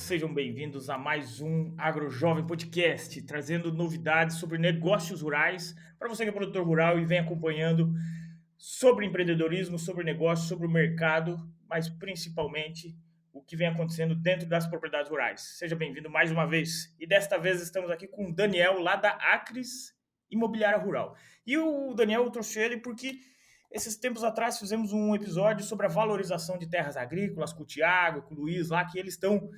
sejam bem-vindos a mais um AgroJovem Podcast, trazendo novidades sobre negócios rurais para você que é produtor rural e vem acompanhando sobre empreendedorismo, sobre negócios, sobre o mercado, mas principalmente o que vem acontecendo dentro das propriedades rurais. Seja bem-vindo mais uma vez. E desta vez estamos aqui com o Daniel, lá da Acres Imobiliária Rural. E o Daniel, eu trouxe ele porque esses tempos atrás fizemos um episódio sobre a valorização de terras agrícolas com o Thiago, com o Luiz lá, que eles estão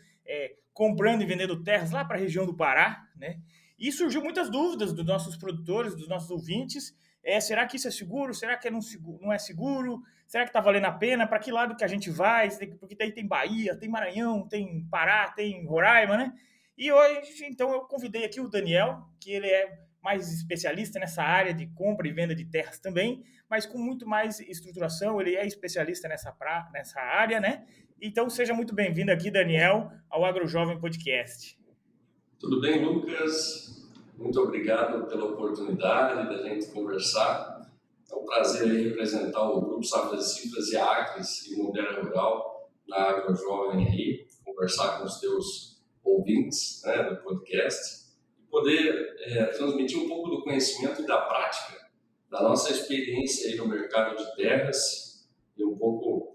comprando e vendendo terras lá para a região do Pará, né? E surgiu muitas dúvidas dos nossos produtores, dos nossos ouvintes. Será que isso é seguro? Será que não é seguro? Será que está valendo a pena? Para que lado que a gente vai? Porque daí tem Bahia, tem Maranhão, tem Pará, tem Roraima, né? E hoje, então, eu convidei aqui o Daniel, que ele é mais especialista nessa área de compra e venda de terras também, mas com muito mais estruturação. Ele é especialista nessa área, né? Então, seja muito bem-vindo aqui, Daniel, ao AgroJovem Podcast. Tudo bem, Lucas? Muito obrigado pela oportunidade da gente conversar. É um prazer representar o Grupo Safras e Cifras e Acres Imobiliária Rural na AgroJovem aí, conversar com os teus ouvintes, né, do podcast e poder transmitir um pouco do conhecimento e da prática da nossa experiência aí no mercado de terras e um pouco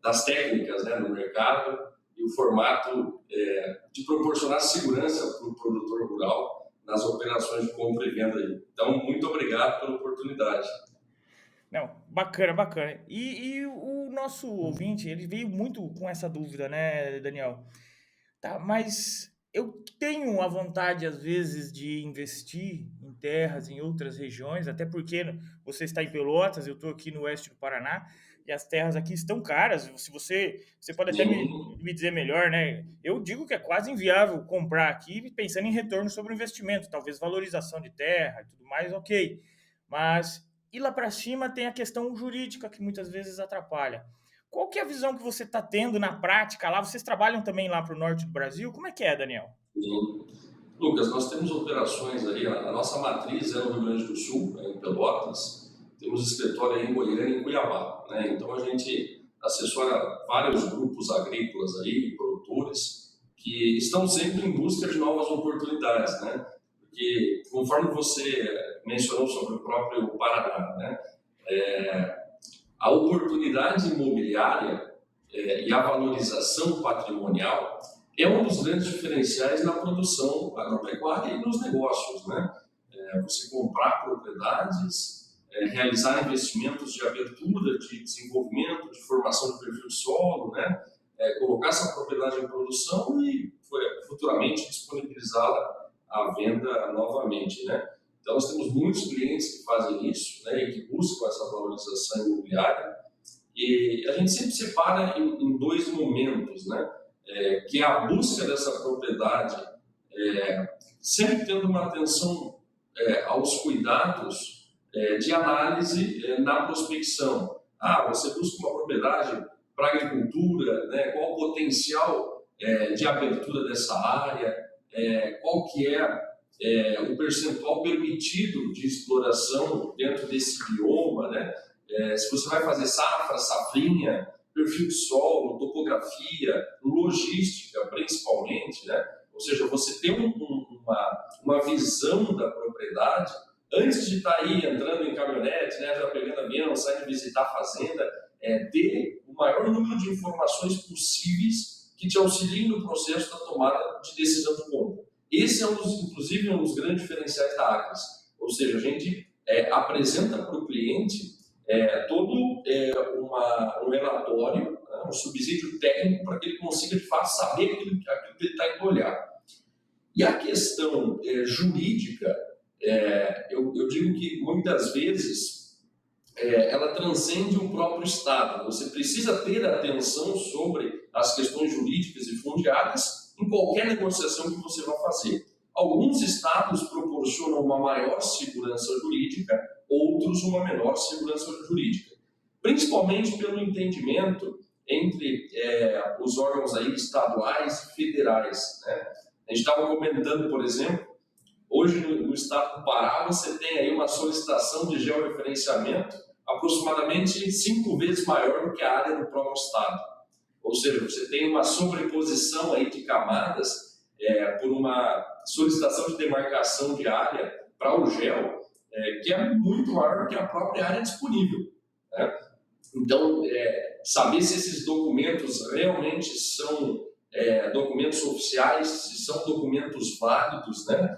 das técnicas, né, no mercado e o formato de proporcionar segurança para o produtor rural nas operações de compra e venda aí. Então, muito obrigado pela oportunidade. Não, bacana. E o nosso ouvinte, ele veio muito com essa dúvida, né, Daniel? Tá, mas eu tenho a vontade, às vezes, de investir em terras em outras regiões, até porque você está em Pelotas, eu estou aqui no oeste do Paraná, e as terras aqui estão caras. Se você pode até me dizer melhor, né? Eu digo que é quase inviável comprar aqui pensando em retorno sobre o investimento, talvez valorização de terra e tudo mais, ok. Mas e lá para cima tem a questão jurídica que muitas vezes atrapalha. Qual que é a visão que você está tendo na prática lá? Vocês trabalham também lá para o norte do Brasil? Como é que é, Daniel? Sim. Lucas, nós temos operações aí, a nossa matriz é no Rio Grande do Sul, em Pelotas, temos escritório aí em Goiânia e em Cuiabá, né? Então a gente assessora vários grupos agrícolas aí, produtores, que estão sempre em busca de novas oportunidades, né? Porque conforme você mencionou sobre o próprio Paraná, né? A oportunidade imobiliária e a valorização patrimonial é um dos grandes diferenciais na produção agropecuária e nos negócios, né? Você comprar propriedades, realizar investimentos de abertura, de desenvolvimento, de formação de perfil de solo, né? Colocar essa propriedade em produção e futuramente disponibilizá-la à venda novamente, né? Então, nós temos muitos clientes que fazem isso, né, e que buscam essa valorização imobiliária. E a gente sempre separa em dois momentos, né, que é a busca dessa propriedade, sempre tendo uma atenção aos cuidados de análise na prospecção. Você busca uma propriedade para agricultura, né, qual o potencial de abertura dessa área, qual que é o percentual permitido de exploração dentro desse bioma, né? Se você vai fazer safra, safrinha, perfil de solo, topografia, logística principalmente, né? Ou seja, você tem uma visão da propriedade antes de estar aí entrando em caminhonete, né? Já pegando avião, saindo visitar a fazenda, ter o maior número de informações possíveis que te auxiliem no processo da tomada de decisão de compra. Esse é, inclusive, um dos grandes diferenciais da Acres. Ou seja, a gente apresenta para o cliente todo um relatório, um subsídio técnico para que ele consiga, de fato, saber aquilo que ele está indo olhar. E a questão jurídica, eu digo que, muitas vezes, ela transcende o próprio Estado. Você precisa ter atenção sobre as questões jurídicas e fundiárias em qualquer negociação que você vai fazer. Alguns estados proporcionam uma maior segurança jurídica, outros uma menor segurança jurídica, principalmente pelo entendimento entre os órgãos aí estaduais e federais, né? A gente estava comentando, por exemplo, hoje no estado do Pará você tem aí uma solicitação de georreferenciamento aproximadamente 5 vezes maior do que a área do próprio estado. ou seja, você tem uma sobreposição aí de camadas por uma solicitação de demarcação de área para o GEL, que é muito maior do que a própria área disponível, né? Então, saber se esses documentos realmente são documentos oficiais, se são documentos válidos, né?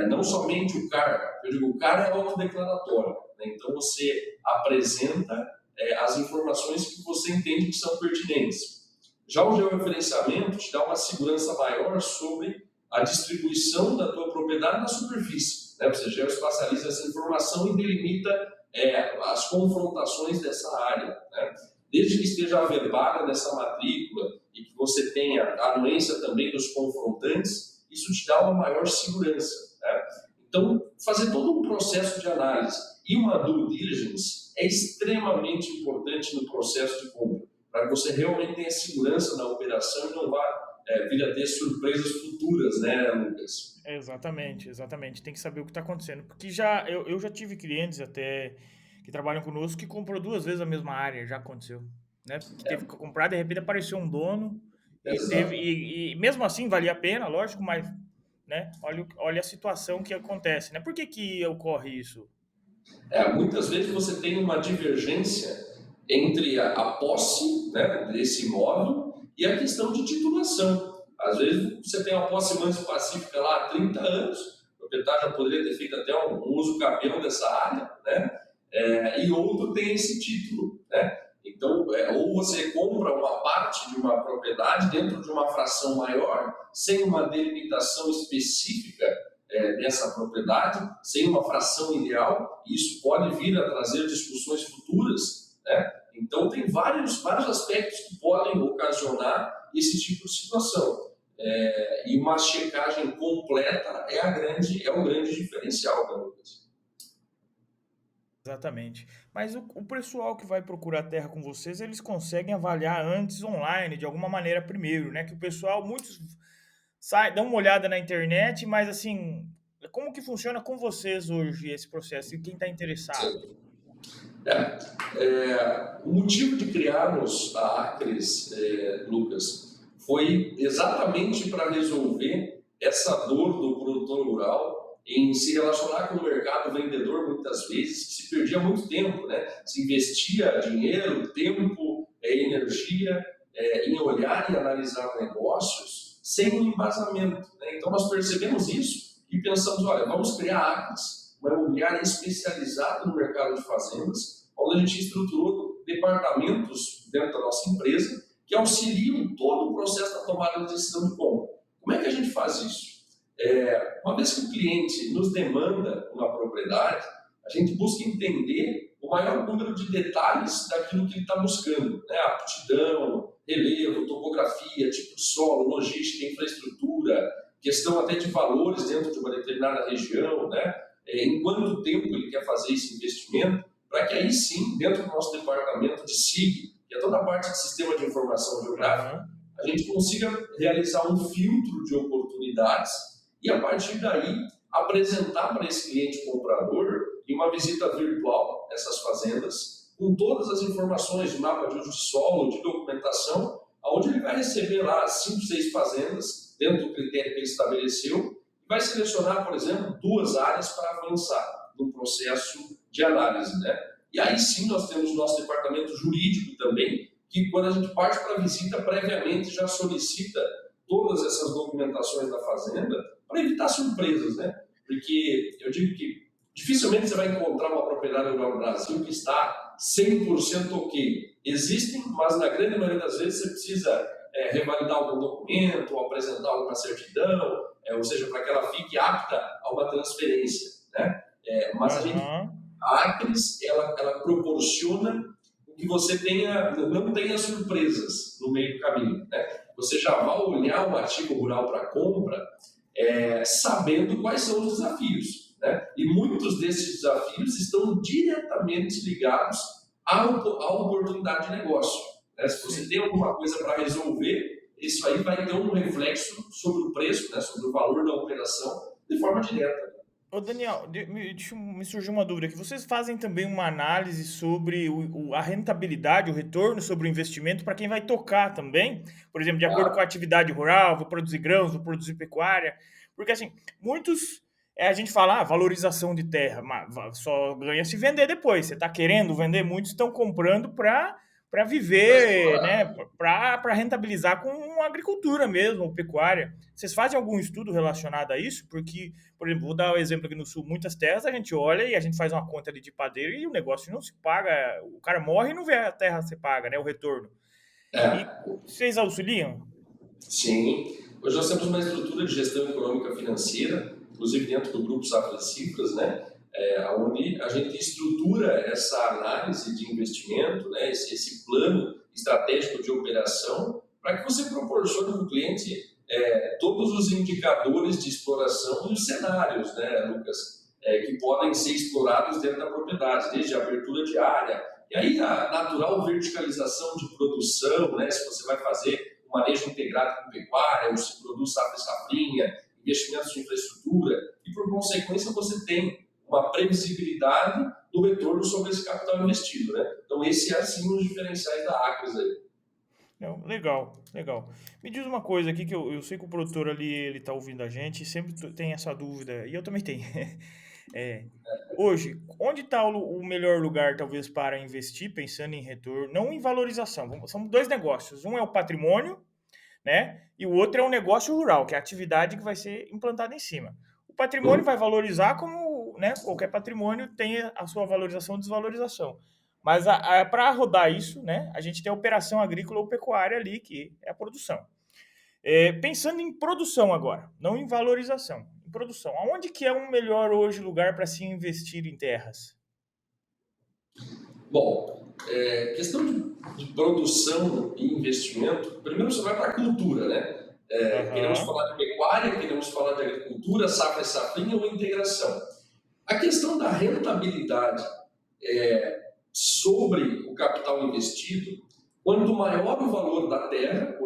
Não somente o CAR, eu digo, o CAR é autodeclaratório, né? Então você apresenta as informações que você entende que são pertinentes. Já o georreferenciamento te dá uma segurança maior sobre a distribuição da tua propriedade na superfície, né? Você geoespacializa essa informação e delimita as confrontações dessa área, né? Desde que esteja averbada nessa matrícula e que você tenha a anuência também dos confrontantes, isso te dá uma maior segurança, né? Então, fazer todo um processo de análise e uma due diligence é extremamente importante no processo de compra, para que você realmente tenha segurança na operação e não vá vir a ter surpresas futuras, né, Lucas? Exatamente, exatamente. Tem que saber o que está acontecendo. Porque eu já tive clientes até que trabalham conosco que comprou 2 vezes a mesma área, já aconteceu. Né? Que teve que comprar, de repente apareceu um dono Exato. e mesmo assim valia a pena, lógico, mas né, olha a situação que acontece. Né? Por que ocorre isso? Muitas vezes você tem uma divergência entre a posse, né, desse imóvel e a questão de titulação. Às vezes você tem uma posse mais pacífica lá há 30 anos, o proprietário já poderia ter feito até um uso capião dessa área, né? E outro tem esse título, né? Então, ou você compra uma parte de uma propriedade dentro de uma fração maior, sem uma delimitação específica dessa propriedade, sem uma fração ideal, e isso pode vir a trazer discussões futuras, né? Então, tem vários aspectos que podem ocasionar esse tipo de situação. E uma checagem completa é o grande diferencial, né, Lucas? Exatamente. Mas o pessoal que vai procurar terra com vocês, eles conseguem avaliar antes online, de alguma maneira primeiro, né? Que o pessoal, muitos dão uma olhada na internet, mas assim, como que funciona com vocês hoje esse processo? E quem está interessado? O motivo de criarmos a Acres, Lucas, foi exatamente para resolver essa dor do produtor rural em se relacionar com o mercado vendedor, muitas vezes, que se perdia muito tempo, né? Se investia dinheiro, tempo, energia em olhar e analisar negócios sem um embasamento, né? Então nós percebemos isso e pensamos, olha, vamos criar a Acres, uma imobiliária especializada no mercado de fazendas, onde a gente estruturou departamentos dentro da nossa empresa que auxiliam todo o processo da tomada de decisão de compra. Como é que a gente faz isso? Uma vez que o cliente nos demanda uma propriedade, a gente busca entender o maior número de detalhes daquilo que ele está buscando, né? Aptidão, relevo, topografia, tipo de solo, logística, infraestrutura, questão até de valores dentro de uma determinada região, né? Em quanto tempo ele quer fazer esse investimento, para que aí sim, dentro do nosso departamento de SIG, que é toda a parte de sistema de informação geográfica, Aham. a gente consiga realizar um filtro de oportunidades e, a partir daí, apresentar para esse cliente comprador, em uma visita virtual, essas fazendas, com todas as informações de mapa de uso de solo, de documentação, onde ele vai receber lá 5, 6 fazendas, dentro do critério que ele estabeleceu, e vai selecionar, por exemplo, 2 áreas para avançar no processo de análise, né? E aí sim nós temos o nosso departamento jurídico também, que quando a gente parte para a visita, previamente já solicita todas essas documentações da fazenda para evitar surpresas, né? Porque eu digo que dificilmente você vai encontrar uma propriedade rural no Brasil que está 100% ok. Existem, mas na grande maioria das vezes você precisa revalidar algum documento, ou apresentar alguma certidão, ou seja, para que ela fique apta a uma transferência, né? Mas Aham. a Acres, ela proporciona que você não tenha surpresas no meio do caminho, né? Você já vai olhar o ativo rural para compra sabendo quais são os desafios, né? E muitos desses desafios estão diretamente ligados à oportunidade de negócio, né? Se você Sim. tem alguma coisa para resolver, isso aí vai ter um reflexo sobre o preço, né? Sobre o valor da operação, de forma direta. Ô Daniel, me surgiu uma dúvida aqui. Vocês fazem também uma análise sobre a rentabilidade, o retorno sobre o investimento para quem vai tocar também? Por exemplo, de acordo com a Ah, atividade rural, vou produzir grãos, vou produzir pecuária. Porque assim, muitos, a gente fala, valorização de terra, mas só ganha se vender depois. Você está querendo vender, muitos estão comprando para para viver, né? explorar. Para rentabilizar com agricultura mesmo, ou pecuária. Vocês fazem algum estudo relacionado a isso? Porque por exemplo, vou dar um exemplo aqui no sul, muitas terras a gente olha e a gente faz uma conta ali de padeiro e o negócio não se paga, o cara morre e não vê a terra ser paga, né, o retorno. E É, vocês auxiliam? sim. Hoje nós temos uma estrutura de gestão econômica financeira, inclusive dentro do grupo Safra Cifras, né? Onde a gente estrutura essa análise de investimento, né? Esse plano estratégico de operação, para que você proporcione para o cliente todos os indicadores de exploração e os cenários, né, Lucas, que podem ser explorados dentro da propriedade, desde a abertura de área, e aí a natural verticalização de produção, né, se você vai fazer um manejo integrado com pecuária, ou se produz safra e safrinha, investimentos de infraestrutura, e por consequência você tem uma previsibilidade do retorno sobre esse capital investido, né? Então esse é assim os diferenciais da Acres aí. Não, legal, legal. Me diz uma coisa aqui que eu sei que o produtor ali ele tá ouvindo a gente e sempre tem essa dúvida e eu também tenho. É, hoje, onde está o melhor lugar talvez para investir, pensando em retorno, não em valorização? São dois negócios. Um é o patrimônio, né? E o outro é um negócio rural, que é a atividade que vai ser implantada em cima. O patrimônio vai valorizar como, né, qualquer patrimônio tem a sua valorização e desvalorização. Mas para rodar isso, né, a gente tem a operação agrícola ou pecuária ali, que é a produção. Pensando em produção agora, não em valorização, em produção. Aonde que é um melhor hoje lugar para se investir em terras? Bom, questão de produção e investimento, primeiro você vai para a cultura, né? Queremos Aham. falar de pecuária, queremos falar de agricultura, safra e safrinha ou integração. A questão da rentabilidade sobre o capital investido, quanto maior o valor da terra,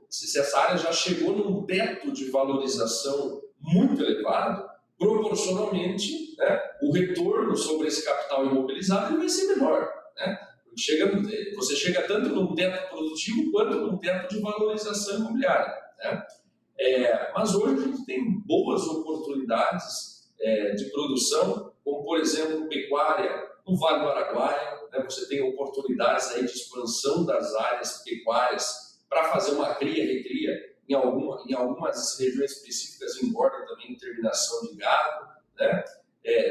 se essa área já chegou num teto de valorização muito elevado, proporcionalmente, né, o retorno sobre esse capital imobilizado vai ser menor. Né? Você chega tanto num teto produtivo quanto num teto de valorização imobiliária. Né? Mas hoje a gente tem boas oportunidades de produção, como por exemplo pecuária no Vale do Araguaia, né? Você tem oportunidades aí de expansão das áreas pecuárias para fazer uma cria-recria em algumas regiões específicas engorda também terminação de gado. Né?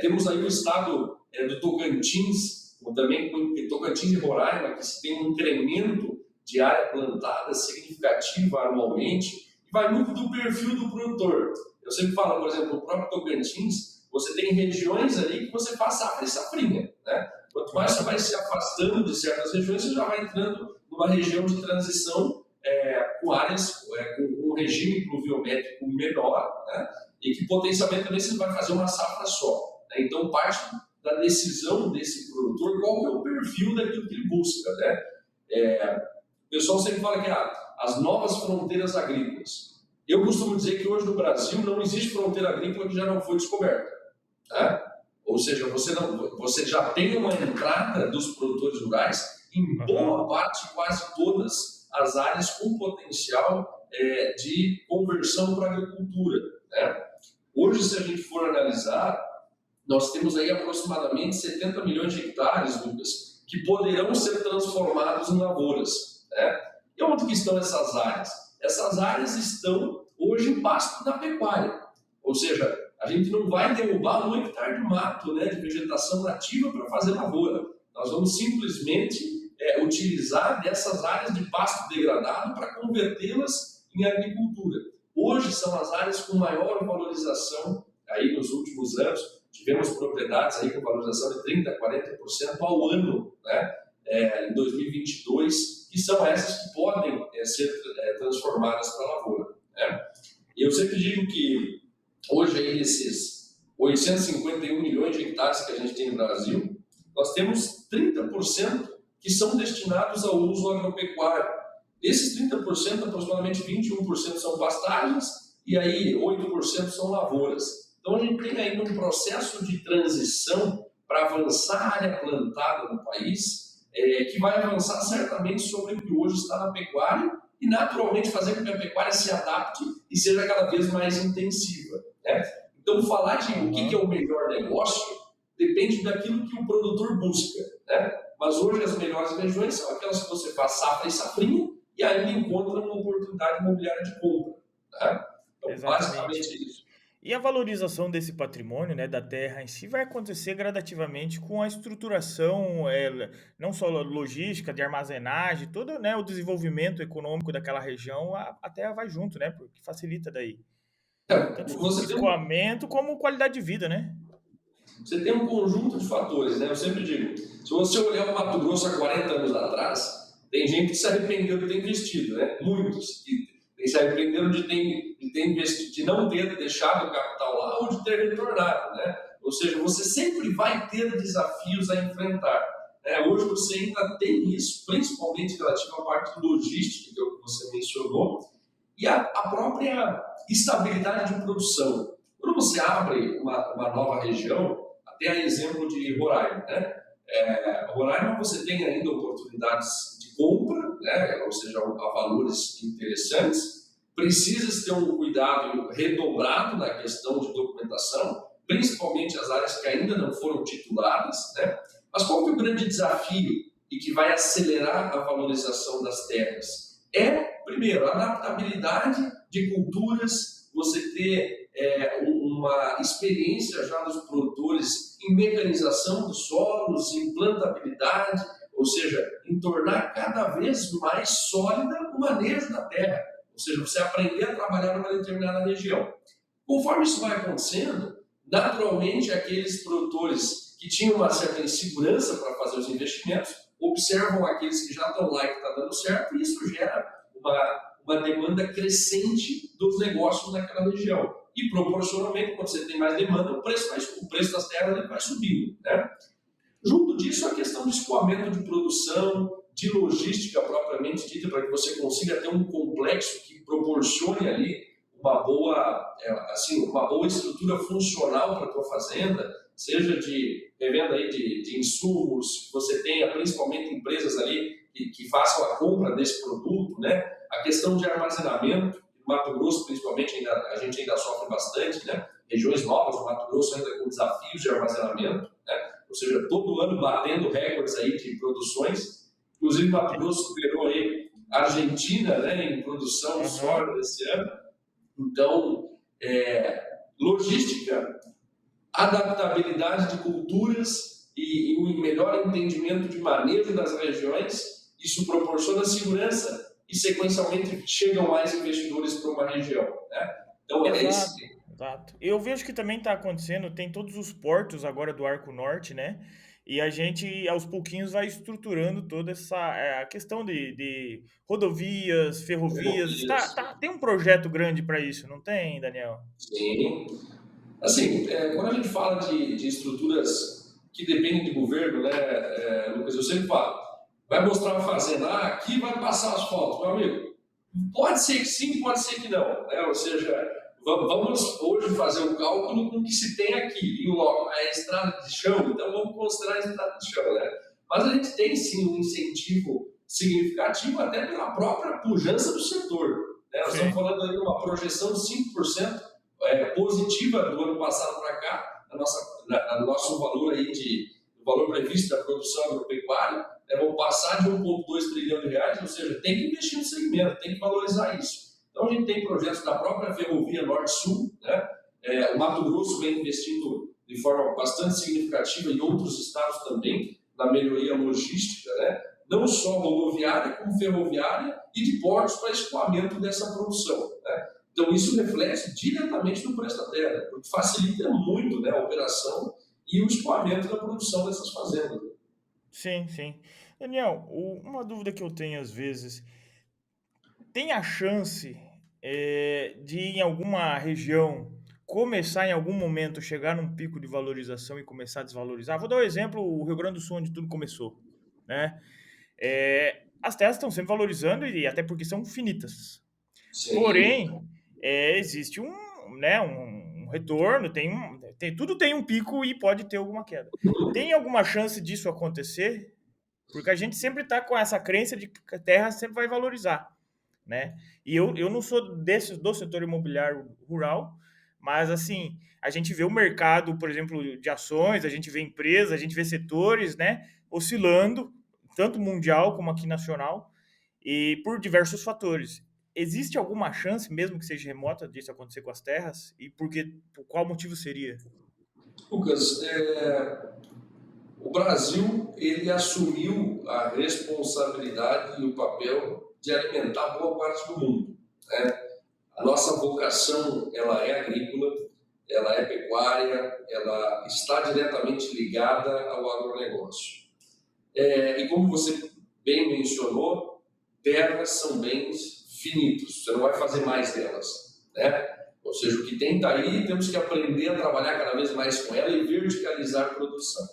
Temos aí o estado do Tocantins, também com Tocantins e Roraima, que se tem um incremento de área plantada significativa anualmente, e vai muito do perfil do produtor. Eu sempre falo, por exemplo, o próprio Tocantins, você tem regiões ali que você faz safra e safrinha. Né? Quanto mais você vai se afastando de certas regiões, você já vai entrando numa região de transição com áreas, com um regime pluviométrico menor, né? E que potencialmente também você vai fazer uma safra só. Né? Então, parte da decisão desse produtor, qual é o perfil daquilo que ele busca. Né? O pessoal sempre fala que as novas fronteiras agrícolas. Eu costumo dizer que hoje no Brasil não existe fronteira agrícola que já não foi descoberta. Né? Ou seja, você já tem uma entrada dos produtores rurais em Aham. boa parte, quase todas as áreas com potencial de conversão para a agricultura. Né? Hoje, se a gente for analisar, nós temos aí aproximadamente 70 milhões de hectares, Lucas, que poderão ser transformados em lavouras. Né? E onde que estão essas áreas? Essas áreas estão hoje em pasto da pecuária. Ou seja, a gente não vai derrubar 1 hectare de mato, né, de vegetação nativa para fazer lavoura. Nós vamos simplesmente utilizar dessas áreas de pasto degradado para convertê-las em agricultura. Hoje são as áreas com maior valorização aí nos últimos anos. Tivemos propriedades aí com valorização de 30% a 40% ao ano, né, em 2022, que são essas que podem ser transformadas para lavoura. Né? E eu sempre digo que hoje, aí, esses 851 milhões de hectares que a gente tem no Brasil, nós temos 30% que são destinados ao uso agropecuário. Desses 30%, aproximadamente 21% são pastagens e aí 8% são lavouras. Então, a gente tem ainda um processo de transição para avançar a área plantada no país, que vai avançar certamente sobre o que hoje está na pecuária e, naturalmente, fazer com que a pecuária se adapte e seja cada vez mais intensiva. Né? Então, falar de o que é o melhor negócio depende daquilo que o produtor busca. Né? Mas hoje as melhores regiões são aquelas que você faz safra e safrinha e ainda encontra uma oportunidade imobiliária de compra. Né? Então, Exatamente. basicamente isso. E a valorização desse patrimônio, né, da terra em si, vai acontecer gradativamente com a estruturação, não só logística, de armazenagem, todo, né, o desenvolvimento econômico daquela região, a terra vai junto, né, porque facilita daí. Tanto Você tem escoamento como qualidade de vida, né? Você tem um conjunto de fatores, né? Eu sempre digo, se você olhar o Mato Grosso há 40 anos atrás, tem gente que se arrependeu de ter investido, né? Muitos que se arrependeram de ter investido, de não ter deixado o capital lá ou de ter retornado, né? Ou seja, você sempre vai ter desafios a enfrentar. Né? Hoje você ainda tem isso, principalmente relativo à parte logística, que é o que você mencionou, e a própria estabilidade de produção. Quando você abre uma nova região, até a exemplo de Roraima, né? Roraima você tem ainda oportunidades de compra, né? Ou seja, a valores interessantes, precisa ter um cuidado redobrado na questão de documentação, principalmente as áreas que ainda não foram tituladas, né? Mas qual que é o grande desafio e que vai acelerar a valorização das terras? Primeiro, a adaptabilidade de culturas, você ter uma experiência já dos produtores em mecanização dos solos, em plantabilidade, ou seja, em tornar cada vez mais sólida o manejo da terra, ou seja, você aprender a trabalhar numa determinada região. Conforme isso vai acontecendo, naturalmente aqueles produtores que tinham uma certa insegurança para fazer os investimentos observam aqueles que já estão lá e que está dando certo, e isso gera uma demanda crescente dos negócios naquela região. E, proporcionalmente, quando você tem mais demanda, o preço das terras vai subindo. Né? Junto disso, a questão de escoamento de produção, de logística propriamente dita, para que você consiga ter um complexo que proporcione ali uma boa estrutura funcional para a tua fazenda, seja de revenda aí de insumos, que você tenha principalmente empresas ali que façam a compra desse produto, né? A questão de armazenamento, no Mato Grosso principalmente a gente ainda sofre bastante, né? Regiões novas do Mato Grosso ainda com desafios de armazenamento, né? Ou seja, todo ano batendo recordes aí de produções, inclusive Mato Grosso superou aí a Argentina, né, em produção de soja esse ano. Então, logística, adaptabilidade de culturas e um melhor entendimento de manejo das regiões, isso proporciona segurança e, sequencialmente, chegam mais investidores para uma região. Né? Então, Exato. Eu vejo que também está acontecendo, tem todos os portos agora do Arco Norte, né? E a gente, aos pouquinhos, vai estruturando toda essa a questão de rodovias, ferrovias. Tem um projeto grande para isso, não tem, Daniel? Sim. Assim, quando a gente fala de estruturas que dependem de governo, né, Lucas, eu sempre falo, vai mostrar uma fazenda, aqui vai passar asfalto, meu amigo. Pode ser que sim, pode ser que não. Né? Ou seja, vamos hoje fazer um cálculo com o que se tem aqui. E a estrada de chão, então vamos considerar a estrada de chão. Né? Mas a gente tem sim um incentivo significativo até pela própria pujança do setor. Né? Nós estamos falando aí de uma projeção de 5% positiva do ano passado para cá, no nosso valor aí o valor previsto da produção agropecuária, vão passar de 1,2 trilhão de reais, ou seja, tem que investir no segmento, tem que valorizar isso. Então a gente tem projetos da própria ferrovia Norte-Sul, né? O Mato Grosso vem investindo de forma bastante significativa e outros estados também na melhoria logística, né? Não só rodoviária, como ferroviária e de portos para escoamento dessa produção. Né? Então isso reflete diretamente no preço da terra, porque facilita muito, né, a operação e o escoamento da produção dessas fazendas. Sim, sim. Daniel, uma dúvida que eu tenho às vezes, tem a chance de em alguma região começar em algum momento, chegar num pico de valorização e começar a desvalorizar? Vou dar um exemplo, o Rio Grande do Sul, onde tudo começou, né? As terras estão sempre valorizando e até porque são finitas. Sim. Porém, existe um um retorno, tudo tem um pico e pode ter alguma queda. Tem alguma chance disso acontecer? Porque a gente sempre está com essa crença de que a terra sempre vai valorizar, né? E eu não sou do setor imobiliário rural, mas assim, a gente vê o mercado, por exemplo, de ações, a gente vê empresas, a gente vê setores, né, oscilando, tanto mundial como aqui nacional, e por diversos fatores. Existe alguma chance, mesmo que seja remota, disso acontecer com as terras? E por qual motivo seria? Lucas, o Brasil ele assumiu a responsabilidade e o papel de alimentar boa parte do mundo, né? A nossa vocação ela é agrícola, ela é pecuária, ela está diretamente ligada ao agronegócio. E como você bem mencionou, terras são bens finitos, você não vai fazer mais delas, né? Ou seja, o que tem está aí, temos que aprender a trabalhar cada vez mais com ela e verticalizar a produção.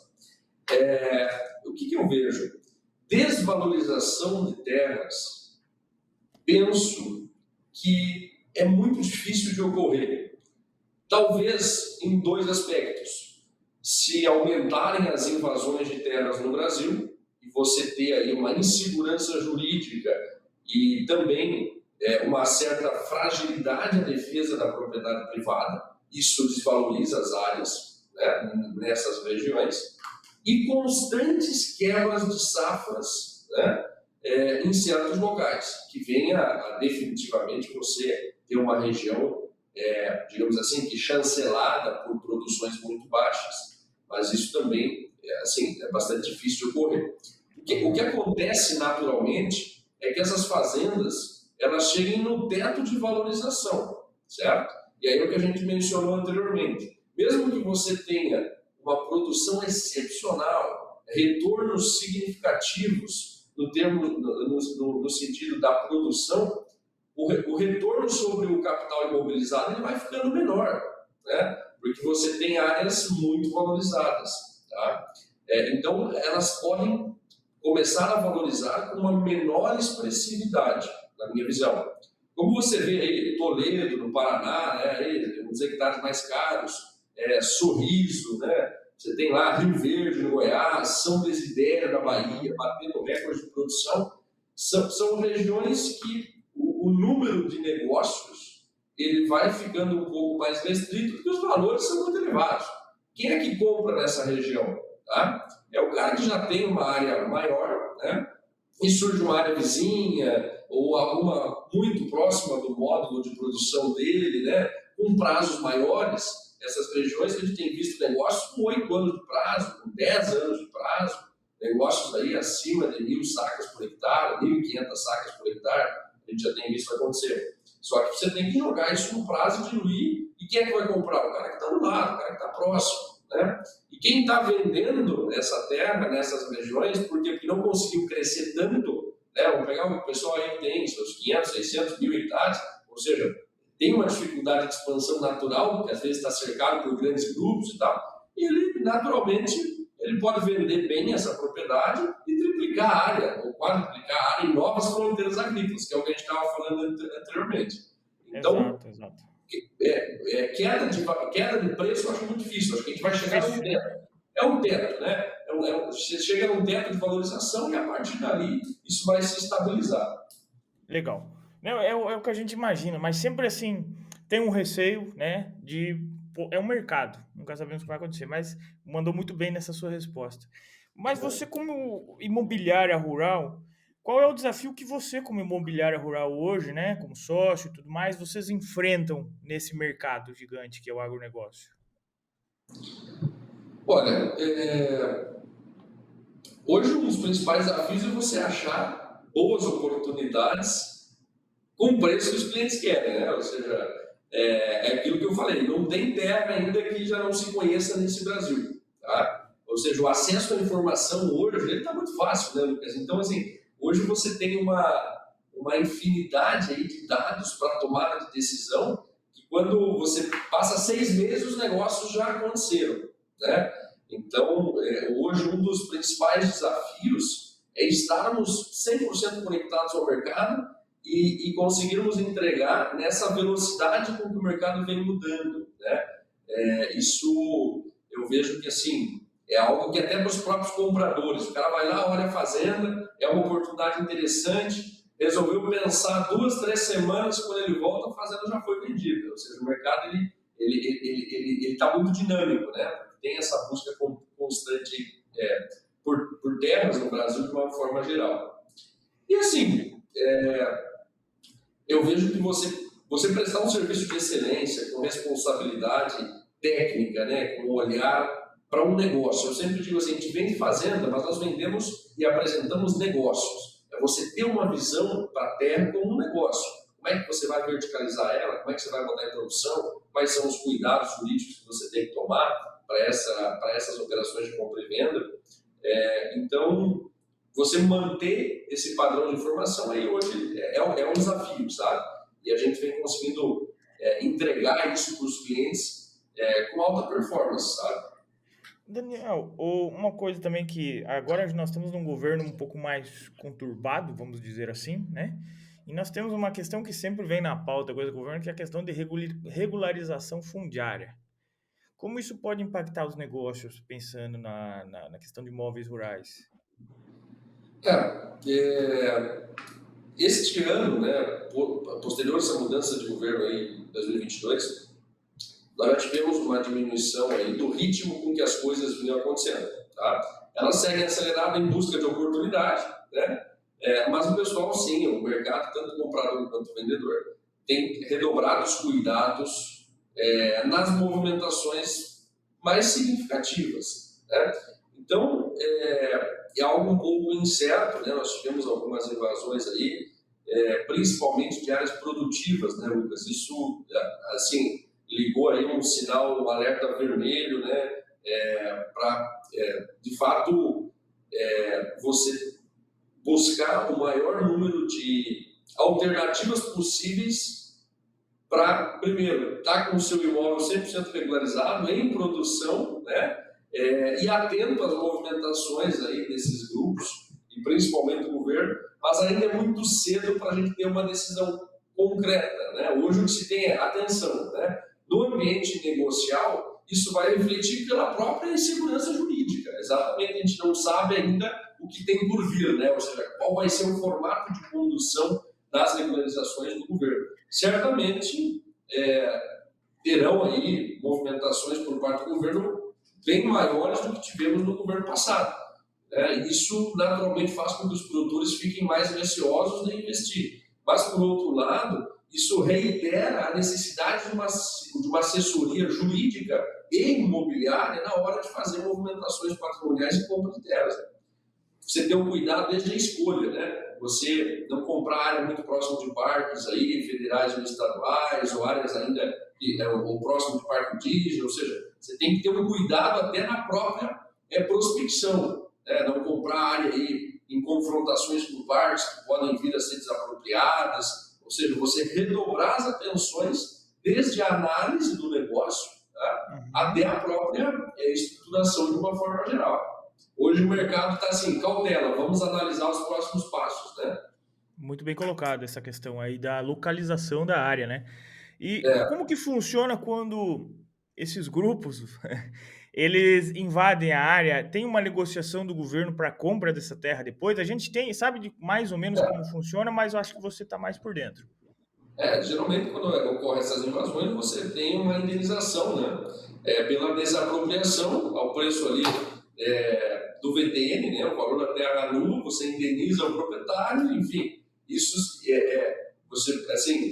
O que eu vejo? Desvalorização de terras, penso que é muito difícil de ocorrer. Talvez em dois aspectos. Se aumentarem as invasões de terras no Brasil, e você ter aí uma insegurança jurídica e também uma certa fragilidade à defesa da propriedade privada, isso desvaloriza as áreas, né, nessas regiões, e constantes quebras de safras, né, em certos locais, que venha a definitivamente você ter uma região, digamos assim, que chancelada por produções muito baixas. Mas isso também é bastante difícil de ocorrer. O que acontece naturalmente é que essas fazendas elas cheguem no teto de valorização, certo? E aí é o que a gente mencionou anteriormente. Mesmo que você tenha uma produção excepcional, retornos significativos no sentido da produção, o retorno sobre o capital imobilizado ele vai ficando menor, né? Porque você tem áreas muito valorizadas, tá? Então, elas podem começar a valorizar com uma menor expressividade, na minha visão. Como você vê aí, Toledo, no Paraná, né, aí, uns hectares mais caros, Sorriso, né? Você tem lá Rio Verde, no Goiás, São Desidério, na Bahia, batendo recorde de produção. São regiões que o número de negócios ele vai ficando um pouco mais restrito porque os valores são muito elevados. Quem é que compra nessa região? Tá? É o cara que já tem uma área maior, né? E surge uma área vizinha ou alguma muito próxima do módulo de produção dele, né? Com prazos maiores. Essas regiões que a gente tem visto negócios com 8 anos de prazo, com 10 anos de prazo, negócios aí acima de 1.000 sacas por hectare, 1.500 sacas por hectare, a gente já tem visto acontecer. Só que você tem que jogar isso no prazo e diluir. E quem é que vai comprar? O cara que está do lado, o cara que está próximo, né? E quem está vendendo essa terra nessas regiões, porque não conseguiu crescer tanto, né? Vamos pegar o pessoal aí que tem seus 500, 600, 1.000 hectares, ou seja, tem uma dificuldade de expansão natural, porque às vezes está cercado por grandes grupos e tal, e ele, naturalmente, ele pode vender bem essa propriedade e triplicar a área, ou quadruplicar a área em novas fronteiras agrícolas, que é o que a gente estava falando anteriormente. Então, Exato. Queda de preço eu acho muito difícil, acho que a gente vai chegar num teto. É um teto, né? Você chega num teto de valorização e a partir dali isso vai se estabilizar. Legal. É o que a gente imagina, mas sempre assim, tem um receio, né, é um mercado, nunca sabemos o que vai acontecer, mas mandou muito bem nessa sua resposta. Mas você como imobiliária rural, qual é o desafio que você como imobiliária rural hoje, né, como sócio e tudo mais, vocês enfrentam nesse mercado gigante que é o agronegócio? Olha, hoje um dos principais desafios é você achar boas oportunidades com o preço que os clientes querem, né? Ou seja, é aquilo que eu falei, não tem terra ainda que já não se conheça nesse Brasil, tá? Ou seja, o acesso à informação hoje está muito fácil, né, Lucas? Então, assim, hoje você tem uma infinidade aí de dados para tomada de decisão que quando você passa 6 meses, os negócios já aconteceram, né? Então, hoje um dos principais desafios é estarmos 100% conectados ao mercado e conseguirmos entregar nessa velocidade com que o mercado vem mudando, né? Isso eu vejo que assim é algo que até para os próprios compradores, o cara vai lá, olha a fazenda, é uma oportunidade interessante, resolveu pensar 2, 3 semanas, quando ele volta, a fazenda já foi vendida. Ou seja, o mercado ele está muito dinâmico, né? Tem essa busca constante por terras no Brasil de uma forma geral. E assim, eu vejo que você prestar um serviço de excelência, com responsabilidade técnica, né, com olhar para um negócio. Eu sempre digo assim, a gente vende fazenda, mas nós vendemos e apresentamos negócios. É você ter uma visão para a terra como um negócio. Como é que você vai verticalizar ela? Como é que você vai botar em produção? Quais são os cuidados jurídicos que você tem que tomar para essas operações de compra e venda? Então, você manter esse padrão de informação aí hoje é um desafio, sabe? E a gente vem conseguindo entregar isso para os clientes com alta performance, sabe? Daniel, uma coisa também que agora nós estamos num governo um pouco mais conturbado, vamos dizer assim, né? E nós temos uma questão que sempre vem na pauta coisa do governo, que é a questão de regularização fundiária. Como isso pode impactar os negócios, pensando na questão de imóveis rurais? Este ano, né, posterior a essa mudança de governo aí em 2022, nós já tivemos uma diminuição aí do ritmo com que as coisas vinham acontecendo. Tá? Elas seguem aceleradas em busca de oportunidade, né? Mas o pessoal, sim, o mercado, tanto comprador quanto vendedor, tem redobrado os cuidados nas movimentações mais significativas. Né? Então, é algo um pouco incerto, né? Nós tivemos algumas invasões aí, principalmente de áreas produtivas, né, Lucas? Isso, assim, ligou aí um sinal, um alerta vermelho, né? Para, de fato, você buscar o maior número de alternativas possíveis para, primeiro, estar com o seu imóvel 100% regularizado, em produção, né? E atento às movimentações aí desses grupos, e principalmente do governo, mas ainda é muito cedo para a gente ter uma decisão concreta, né? Hoje o que se tem é atenção, né? No ambiente negocial, isso vai refletir pela própria insegurança jurídica. Exatamente, a gente não sabe ainda o que tem por vir, né? Ou seja, qual vai ser o formato de condução das regularizações do governo. Certamente terão aí movimentações por parte do governo bem maiores do que tivemos no governo passado. Isso naturalmente faz com que os produtores fiquem mais receosos de investir. Mas, por outro lado, isso reitera a necessidade de uma assessoria jurídica e imobiliária na hora de fazer movimentações patrimoniais e compra de terras. Você tem um cuidado desde a escolha, né? Você não comprar área muito próxima de parques aí, federais ou estaduais, ou áreas ainda ou próximo de parque indígena, ou seja, você tem que ter um cuidado até na própria prospecção, né? Não comprar área aí em confrontações com parques que podem vir a ser desapropriadas, ou seja, você redobrar as atenções desde a análise do negócio, tá? Até a própria estruturação de uma forma geral. Hoje o mercado está assim, cautela, vamos analisar os próximos passos, né? Muito bem colocado essa questão aí da localização da área, né? E como que funciona quando esses grupos eles invadem a área? Tem uma negociação do governo para a compra dessa terra depois? A gente sabe mais ou menos como funciona, mas eu acho que você está mais por dentro. Geralmente quando ocorrem essas invasões, você tem uma indenização, né? Pela desapropriação ao preço ali do VTN, né? O valor da terra nula, você indeniza o proprietário, enfim. Isso você, assim,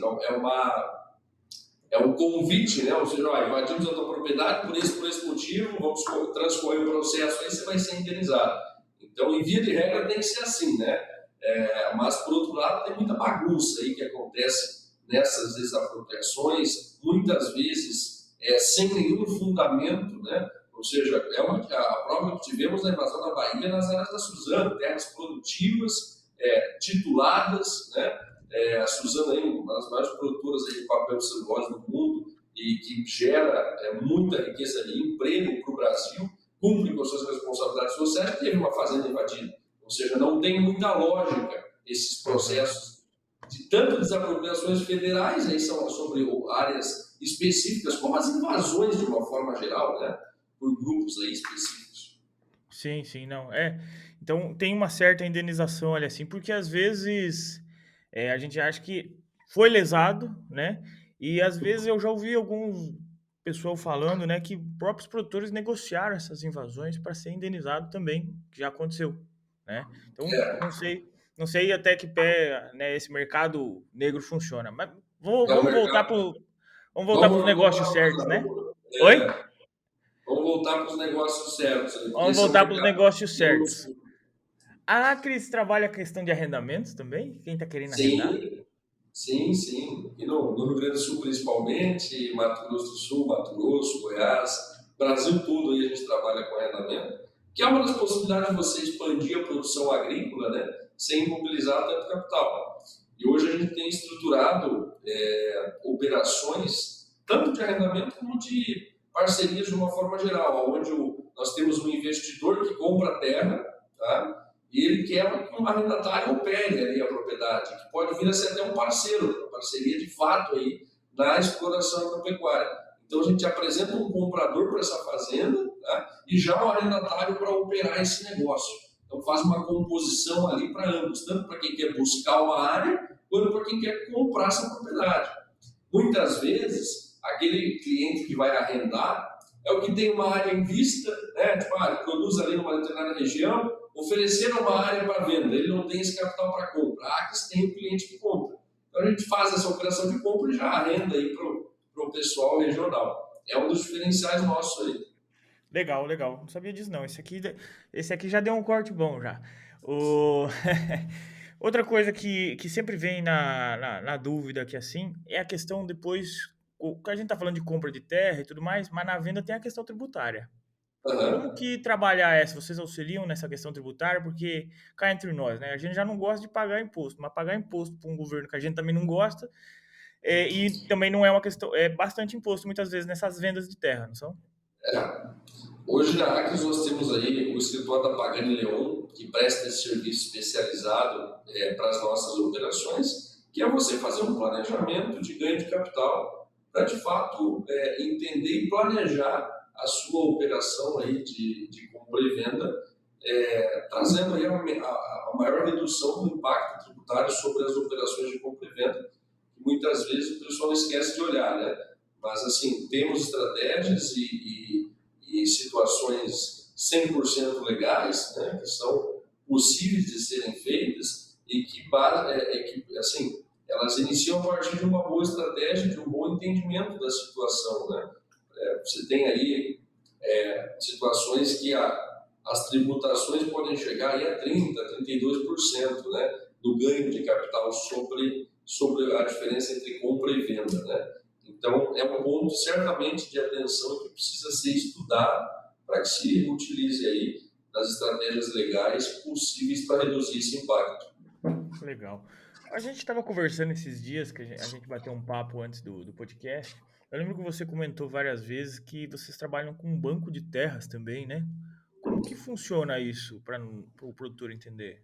é um convite, né? Ou seja, invadimos a tua propriedade por esse motivo, vamos transcorrer o processo, aí você vai ser indenizado. Então, em via de regra, tem que ser assim, né? Mas, por outro lado, tem muita bagunça aí que acontece nessas desapropriações, muitas vezes sem nenhum fundamento, né? Ou seja, a prova que tivemos na invasão da Bahia nas áreas da Suzano, terras produtivas, tituladas, né? A Suzano é uma das maiores produtoras aí de papel de celulose no mundo e que gera muita riqueza de emprego para o Brasil, cumpre com suas responsabilidades sociais, teve uma fazenda invadida. Ou seja, não tem muita lógica esses processos de tanto desapropriações federais, aí são sobre áreas específicas, como as invasões de uma forma geral, né? Por grupos aí específicos. Sim, sim, não. Então tem uma certa indenização, olha assim, porque às vezes a gente acha que foi lesado, né? E às vezes eu já ouvi alguns pessoal falando, né, que próprios produtores negociaram essas invasões para ser indenizado também, que já aconteceu, né? Então não sei até que pé, né, esse mercado negro funciona. Mas É um vamos voltar para os Vamos negócios voltar certos, para né? Oi? vamos voltar para os negócios certos, porque Vamos esse é um voltar para os mercado negócios certos. muito. A Acres trabalha a questão de arrendamentos também? Quem está querendo arrendar? Sim, sim. E no Rio Grande do Sul, principalmente, Mato Grosso do Sul, Mato Grosso, Goiás, Brasil todo aí a gente trabalha com arrendamento, que é uma das possibilidades de você expandir a produção agrícola, né, sem imobilizar tanto capital. E hoje a gente tem estruturado operações, tanto de arrendamento como de parcerias de uma forma geral, onde nós temos um investidor que compra terra, tá? E ele quer que um arrendatário opere ali a propriedade, que pode vir a ser até um parceiro, uma parceria de fato aí na exploração agropecuária. Então a gente apresenta um comprador para essa fazenda, tá? E já um arrendatário para operar esse negócio. Então faz uma composição ali para ambos, tanto para quem quer buscar uma área, quanto para quem quer comprar essa propriedade. Muitas vezes, aquele cliente que vai arrendar é o que tem uma área em vista, né? Tipo, ele produz ali numa determinada região, ofereceram uma área para venda, ele não tem esse capital para compra. A Acres tem o cliente que compra. Então a gente faz essa operação de compra e já arrenda aí para o pessoal regional. É um dos diferenciais nossos aí. Legal, legal. Não sabia disso, não. Esse aqui já deu um corte bom já. O... Outra coisa que sempre vem na dúvida aqui assim é a questão depois. A gente tá falando de compra de terra e tudo mais, mas na venda tem a questão tributária. Como Uhum. que trabalhar essa? Vocês auxiliam nessa questão tributária? Porque cá entre nós, né? A gente já não gosta de pagar imposto, mas pagar imposto para um governo que a gente também não gosta, e também não é uma questão, é bastante imposto muitas vezes nessas vendas de terra, não são? Hoje na Acres nós temos aí o escritório da Pagani Leon, que presta esse serviço especializado para as nossas operações, que é você fazer um planejamento de ganho de capital para de fato entender e planejar a sua operação aí de compra e venda, trazendo aí a maior redução do impacto tributário sobre as operações de compra e venda, que muitas vezes o pessoal esquece de olhar, né? Mas assim, temos estratégias e situações 100% legais, né, que são possíveis de serem feitas e que assim, elas iniciam a partir de uma boa estratégia, de um bom entendimento da situação. Né? Você tem aí situações que as tributações podem chegar aí a 30%, 32%, né, do ganho de capital sobre a diferença entre compra e venda. Né? Então, é um ponto certamente de atenção que precisa ser estudado para que se utilize aí das estratégias legais possíveis para reduzir esse impacto. Legal. A gente estava conversando esses dias, que a gente bateu um papo antes do podcast. Eu lembro que você comentou várias vezes que vocês trabalham com um banco de terras também, né? Como que funciona isso para o produtor entender?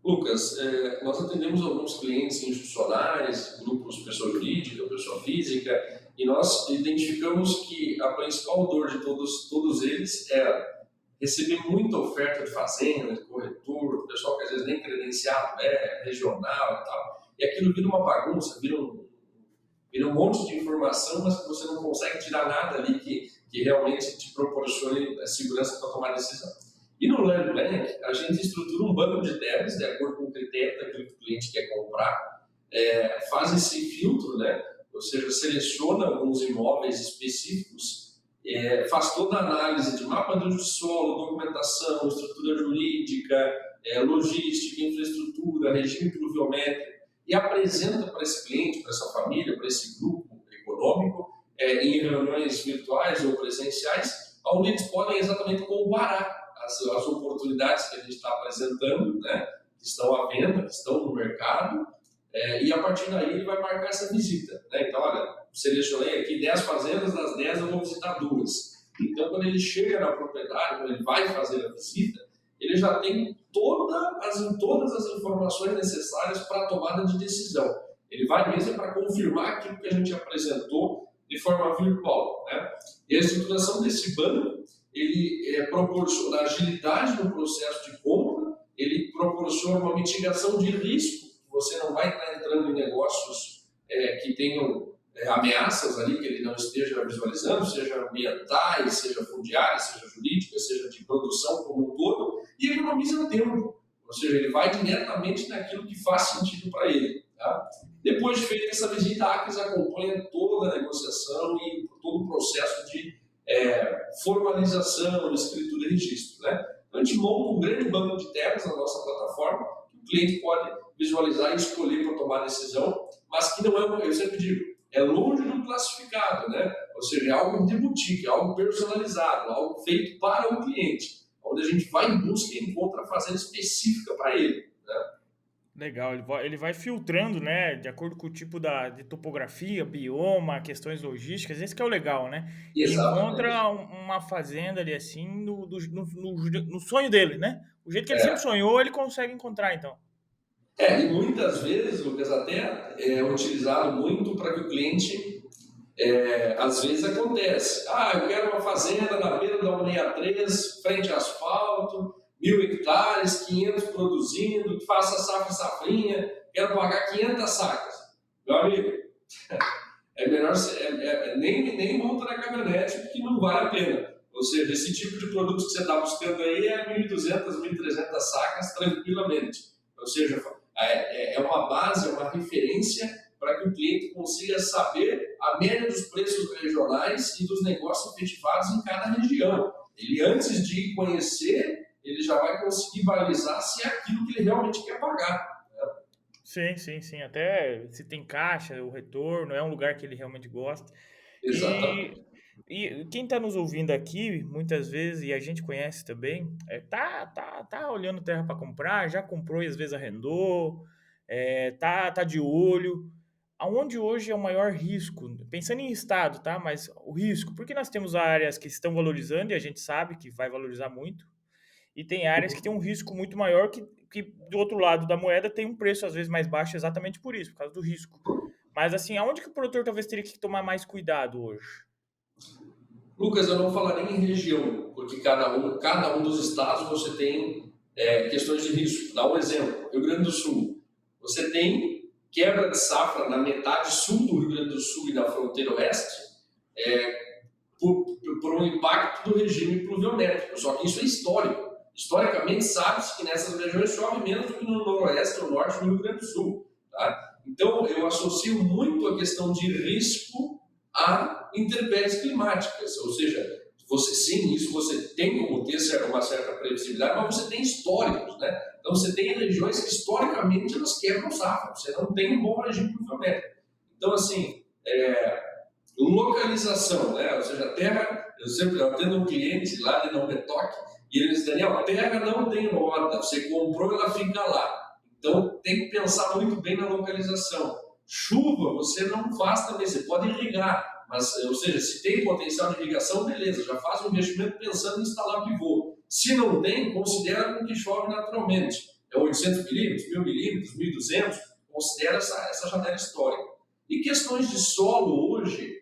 Lucas, nós atendemos alguns clientes institucionais, grupos pessoa jurídica, pessoa física, e nós identificamos que a principal dor de todos eles era receber muita oferta de fazenda, de corretor, pessoal que às vezes nem credenciado regional e tal, e aquilo vira uma bagunça, vira um monte de informação, mas que você não consegue tirar nada ali que realmente te proporcione a segurança para tomar decisão. E no Land Bank, a gente estrutura um banco de terras de acordo com o critério daquilo que o cliente quer comprar, faz esse filtro, né? Ou seja, seleciona alguns imóveis específicos, faz toda a análise de mapa de uso de solo, documentação, estrutura jurídica, logística, infraestrutura, regime pluviométrico, e apresenta para esse cliente, para essa família, para esse grupo econômico, em reuniões virtuais ou presenciais, onde eles podem exatamente comparar as oportunidades que a gente está apresentando, né, que estão à venda, que estão no mercado, e a partir daí ele vai marcar essa visita. Né? Então, olha, selecionei aqui 10 fazendas, das 10 eu vou visitar 2. Então, quando ele chega na propriedade, quando ele vai fazer a visita, ele já tem todas as informações necessárias para a tomada de decisão. Ele vai mesmo para confirmar aquilo que a gente apresentou de forma virtual, né? E a estruturação desse banco, ele proporciona agilidade no processo de compra, ele proporciona uma mitigação de risco, você não vai estar entrando em negócios que tenham ameaças ali que ele não esteja visualizando, seja ambientais, seja fundiárias, seja jurídicas, seja de produção como um todo, e economiza tempo, ou seja, ele vai diretamente naquilo que faz sentido para ele. Tá? Depois de feita essa visita, a Acres acompanha toda a negociação e todo o processo de formalização, escritura e registro. Né? Então a gente monta um grande banco de terras na nossa plataforma, que o cliente pode visualizar e escolher para tomar decisão, mas que não é, eu sempre digo, é longe do classificado, né? Ou seja, é algo de boutique, é algo personalizado, algo feito para o cliente, onde a gente vai em busca e encontra a fazenda específica para ele. Né? Legal, ele vai filtrando, né, de acordo com o tipo de topografia, bioma, questões logísticas, esse que é o legal, né? Ele Exatamente. encontra uma fazenda ali assim no sonho dele, né? O jeito que ele sempre sonhou, ele consegue encontrar, então. E muitas vezes, Lucas, até é utilizado muito para que o cliente, às vezes acontece, eu quero uma fazenda na beira da 163, frente a asfalto, 1.000 hectares, 500 produzindo, que faça safra e safrinha, quero pagar 500 sacas. Meu amigo, é melhor nem monta na caminhonete, porque não vale a pena. Ou seja, esse tipo de produto que você está buscando aí é 1.200, 1.300 sacas tranquilamente. Ou seja, é uma base, é uma referência para que o cliente consiga saber a média dos preços regionais e dos negócios efetivados em cada região. Ele, antes de conhecer, ele já vai conseguir balizar se é aquilo que ele realmente quer pagar. Sim, sim, sim. Até se tem caixa, o retorno, é um lugar que ele realmente gosta. E, Exatamente. e quem está nos ouvindo aqui, muitas vezes, e a gente conhece também, tá olhando terra para comprar, já comprou e às vezes arrendou, tá de olho. Aonde hoje é o maior risco? Pensando em estado, tá? Mas o risco, porque nós temos áreas que estão valorizando e a gente sabe que vai valorizar muito, e tem áreas que tem um risco muito maior que do outro lado da moeda tem um preço às vezes mais baixo exatamente por isso, por causa do risco. Mas assim, aonde que o produtor talvez teria que tomar mais cuidado hoje? Lucas, eu não falaria em região, porque cada um dos estados você tem questões de risco. Dá um exemplo, Rio Grande do Sul. Você tem quebra de safra na metade sul do Rio Grande do Sul e na fronteira oeste, por um impacto do regime pluviométrico. Só que isso é histórico. Historicamente, sabe-se que nessas regiões chove menos do que no noroeste ou norte do Rio Grande do Sul. Tá? Então, eu associo muito a questão de risco a intempéries climáticas. Ou seja, isso você tem como ter uma certa previsibilidade, mas você tem históricos. Né? Então, você tem regiões que historicamente elas quebram safra. Você não tem um bom regime pluviométrico. Então, assim, localização, né? Ou seja, terra, eu atendo um cliente lá de Não Me Toque, e ele diz, Daniel, a terra não tem roda, você comprou, ela fica lá. Então tem que pensar muito bem na localização. Chuva, você não faz também, você pode irrigar, mas, ou seja, se tem potencial de irrigação, beleza, já faz um investimento pensando em instalar pivô. Se não tem, considera com que chove naturalmente. É 800 milímetros, 1.000 milímetros, 1.200, considera essa janela histórica. E questões de solo hoje,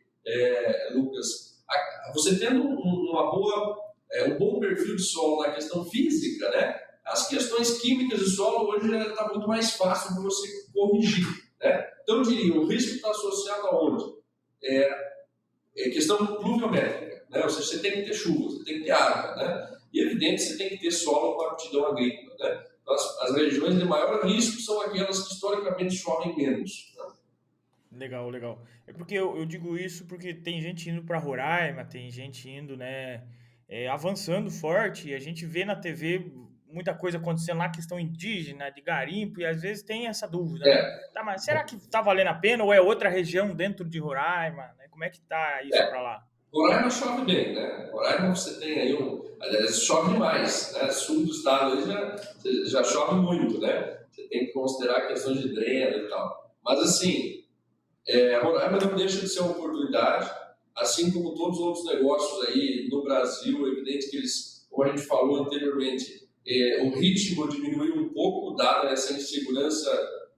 Lucas, você tendo um bom perfil de solo na questão física, né? As questões químicas de solo hoje já está muito mais fácil de você corrigir. Né? Então, eu diria, o risco está associado aonde? Questão pluviométrica, né? Ou seja, você tem que ter chuva, você tem que ter água, né? E é evidente você tem que ter solo com aptidão agrícola. Né? Então, as regiões de maior risco são aquelas que historicamente chovem menos. Né? Legal, legal. É porque eu digo isso porque tem gente indo para Roraima, tem gente indo, né, avançando forte, e a gente vê na TV muita coisa acontecendo lá, questão indígena, de garimpo, e às vezes tem essa dúvida, né? É, Tá, mas será que tá valendo a pena ou é outra região dentro de Roraima, né? Como é que tá isso para lá? Roraima chove bem, né? Roraima você tem aí aliás, chove demais, né? Sul do estado aí já chove muito, né? Você tem que considerar questões de dreno e tal. Mas assim, Roraima não deixa de ser uma oportunidade, assim como todos os outros negócios aí no Brasil, é evidente que eles, como a gente falou anteriormente, o ritmo diminuiu um pouco, dada essa insegurança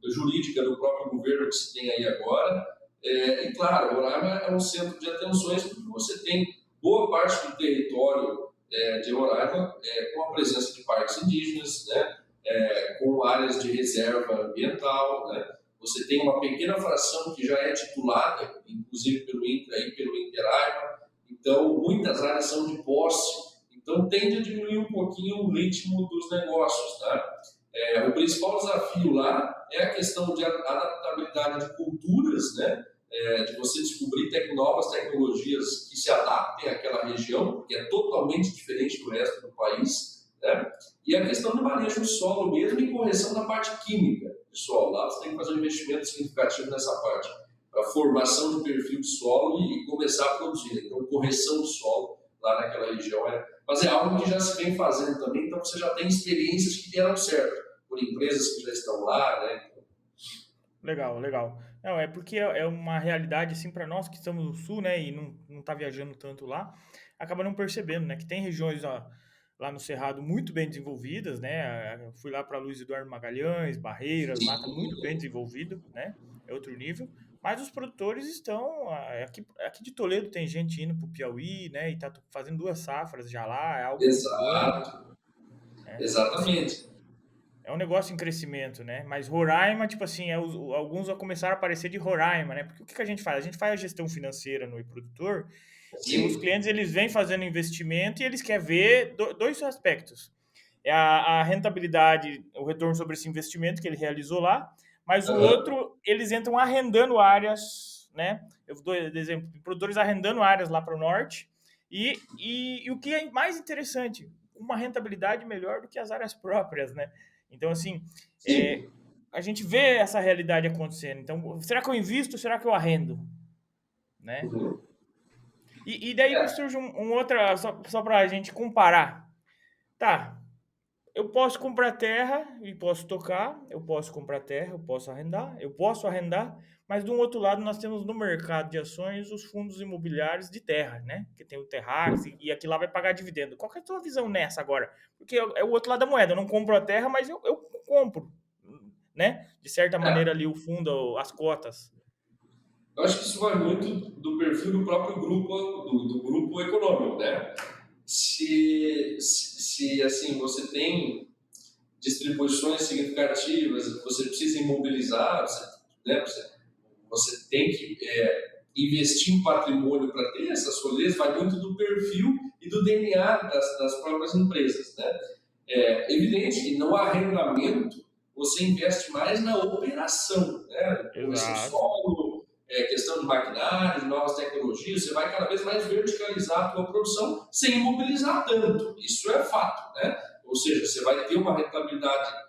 jurídica do próprio governo que se tem aí agora. E claro, Roraima é um centro de atenções porque você tem boa parte do território de Roraima com a presença de parques indígenas, né? Com áreas de reserva ambiental, né? Você tem uma pequena fração que já é titulada, inclusive pelo INCRA e pelo Interaima, então muitas áreas são de posse, então tende a diminuir um pouquinho o ritmo dos negócios, tá? O principal desafio lá é a questão de adaptabilidade de culturas, né? De você descobrir novas tecnologias que se adaptem àquela região, que é totalmente diferente do resto do país, né? E a questão do manejo do solo mesmo e correção da parte química do solo. Lá você tem que fazer um investimento significativo nessa parte, para formação de perfil de solo e começar a produzir. Então, correção do solo lá naquela região mas é algo que já se vem fazendo também, então você já tem experiências que deram certo, por empresas que já estão lá, né? Legal, legal. Não, é porque é uma realidade, assim, para nós que estamos no sul, né, e não tá viajando tanto lá, acaba não percebendo, né, que tem regiões lá no Cerrado muito bem desenvolvidas, né, eu fui lá para Luiz Eduardo Magalhães, Barreiras, lá tá muito bem desenvolvido, né, é outro nível, mas os produtores estão, aqui de Toledo tem gente indo pro Piauí, né, e tá fazendo 2 safras já lá, é algo muito bom, Exato, né, assim, exatamente. é um negócio em crescimento, né? Mas Roraima, tipo assim, alguns começaram a aparecer de Roraima, né? Porque o que a gente faz? A gente faz a gestão financeira no produtor e os Sim, clientes eles vêm fazendo investimento e eles querem ver dois aspectos. É a rentabilidade, o retorno sobre esse investimento que ele realizou lá, mas o uhum. outro, eles entram arrendando áreas, né? Eu dou exemplo, produtores arrendando áreas lá para o norte e o que é mais interessante, uma rentabilidade melhor do que as áreas próprias, né? Então, assim, Sim. a gente vê essa realidade acontecendo. Então, será que eu invisto? Será que eu arrendo? Né? Uhum. E daí É, surge um outro, só para a gente comparar. Tá, eu posso comprar terra e posso tocar, eu posso comprar terra, eu posso arrendar, mas de um outro lado nós temos no mercado de ações os fundos imobiliários de terra, né? Que tem o Terrax e aquilo lá vai pagar dividendo. Qual que é a tua visão nessa agora? Porque é o outro lado da moeda, eu não compro a terra, mas eu compro, né? De certa maneira é. ali o fundo, as cotas. Eu acho que isso vai muito do perfil do próprio grupo, do grupo econômico, né? Se assim, você tem distribuições significativas, você precisa imobilizar, você tem que investir em patrimônio para ter essa solidez, vai muito do perfil e do DNA das próprias empresas, né? É evidente que no arrendamento você investe mais na operação, né? Correção de Exato. solo, questão de maquinário, de novas tecnologias, você vai cada vez mais verticalizar a tua produção sem imobilizar tanto. Isso é fato, né? Ou seja, você vai ter uma rentabilidade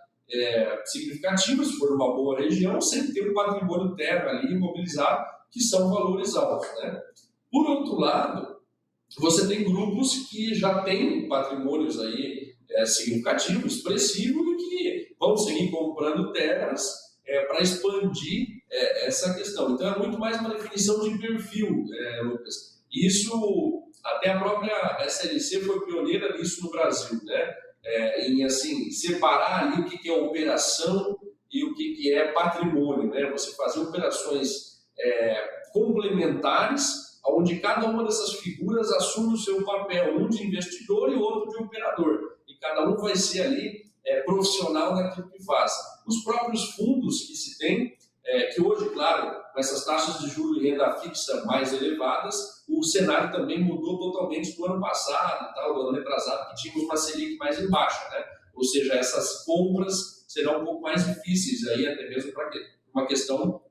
significativa se for uma boa região, sem ter um patrimônio terra ali imobilizado, que são valores altos, né? Por outro lado, você tem grupos que já têm patrimônios aí significativos, expressivos e que vão seguir comprando terras para expandir essa questão. Então é muito mais uma definição de perfil, Lucas. Isso até a própria SLC foi pioneira nisso no Brasil, né? Em assim separar ali o que é operação e o que é patrimônio, né? Você fazer operações complementares onde cada uma dessas figuras assume o seu papel, um de investidor e outro de operador. E cada um vai ser ali profissional naquilo que faz. Os próprios fundos que se tem, que hoje, claro, com essas taxas de juros e renda fixa mais elevadas, o cenário também mudou totalmente do ano passado, tal, do ano retrasado, que tínhamos uma Selic mais em baixa, né? Ou seja, essas compras serão um pouco mais difíceis aí, até mesmo para uma questão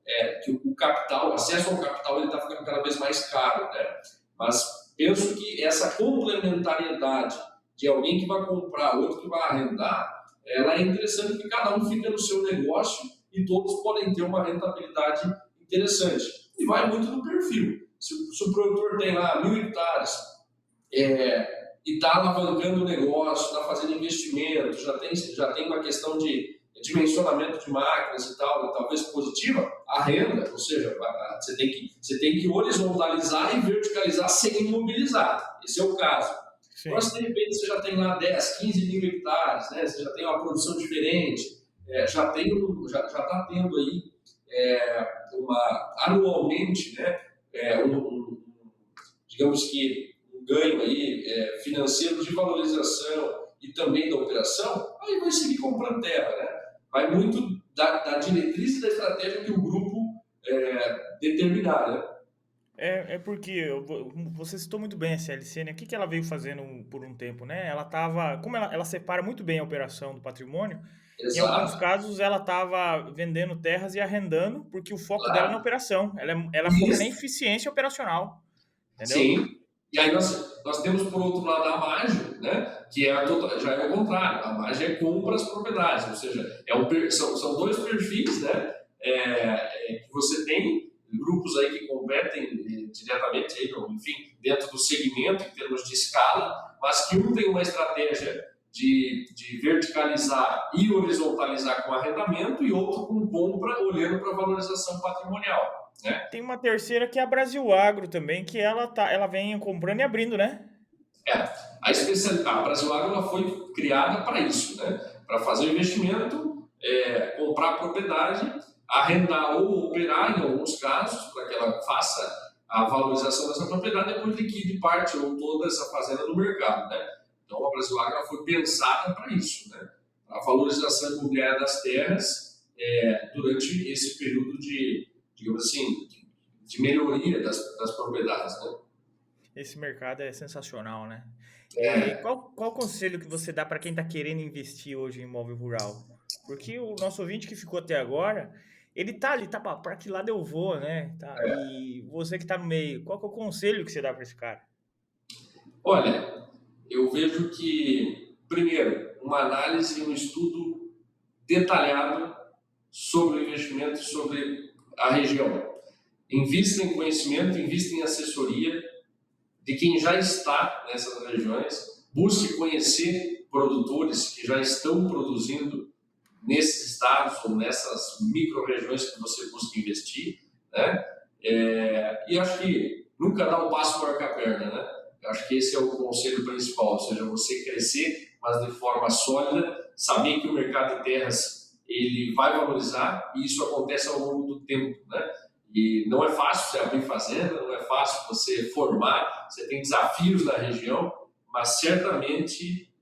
que o capital, o acesso ao capital, ele está ficando cada vez mais caro, né? Mas penso que essa complementariedade de alguém que vai comprar, outro que vai arrendar, ela é interessante porque cada um fica no seu negócio e todos podem ter uma rentabilidade interessante. E vai muito do perfil. Se o produtor tem lá 1.000 hectares e está alavancando o negócio, está fazendo investimento, já tem uma questão de dimensionamento de máquinas e tal, talvez positiva, a renda, ou seja, você tem que horizontalizar e verticalizar sem imobilizar. Esse é o caso. Agora, Sim. se de repente você já tem lá 10, 15 mil hectares, né, você já tem uma produção diferente, já está tendo aí anualmente, né, digamos que um ganho aí, financeiro de valorização e também da operação, aí vai seguir comprando terra, né? Vai muito da diretriz e da estratégia que o grupo determinar, né? É porque você citou muito bem a CLC, né? O que ela veio fazendo por um tempo, né? Ela tava, como ela separa muito bem a operação do patrimônio, em alguns Exato, casos ela estava vendendo terras e arrendando, porque o foco dela é na claro. operação. Ela foca na Isso, eficiência operacional, entendeu? sim. E aí nós temos, por outro lado, a margem, né? Que já é o contrário. A margem é compra as propriedades, ou seja, são dois perfis, né? Que você tem grupos aí que competem diretamente, aí, enfim, dentro do segmento, em termos de escala, mas que um tem uma estratégia de verticalizar e horizontalizar com arrendamento e outro com compra, olhando para a valorização patrimonial, né? Tem uma terceira que é a Brasil Agro também, que ela vem comprando e abrindo, né? A Brasil Agro ela foi criada para isso, né? Para fazer investimento, comprar propriedade, arrendar ou operar em alguns casos, para que ela faça a valorização dessa propriedade e depois liquide parte ou toda essa fazenda no mercado, né? Então a Brasil Agro ela foi pensada para isso, né? Para a valorização imobiliária das terras durante esse período de, digamos assim, de melhoria das propriedades, né? Esse mercado é sensacional, né? E É, qual conselho que você dá para quem está querendo investir hoje em imóvel rural? Porque o nosso ouvinte que ficou até agora, ele tá para que lado eu vou, né? Tá, e você que está no meio, qual que é o conselho que você dá para esse cara? olha, eu vejo que, primeiro, uma análise e um estudo detalhado sobre o investimento, sobre a região. Invista em conhecimento, invista em assessoria de quem já está nessas regiões, busque conhecer produtores que já estão produzindo nesses estados ou nessas micro-regiões que você busca investir, né? E acho que nunca dá um passo maior que a perna, né? Eu acho que esse é o conselho principal, ou seja, você crescer, mas de forma sólida, saber que o mercado de terras ele vai valorizar e isso acontece ao longo do tempo, né? E não é fácil você abrir fazenda, não é fácil você formar, você tem desafios na região, mas certamente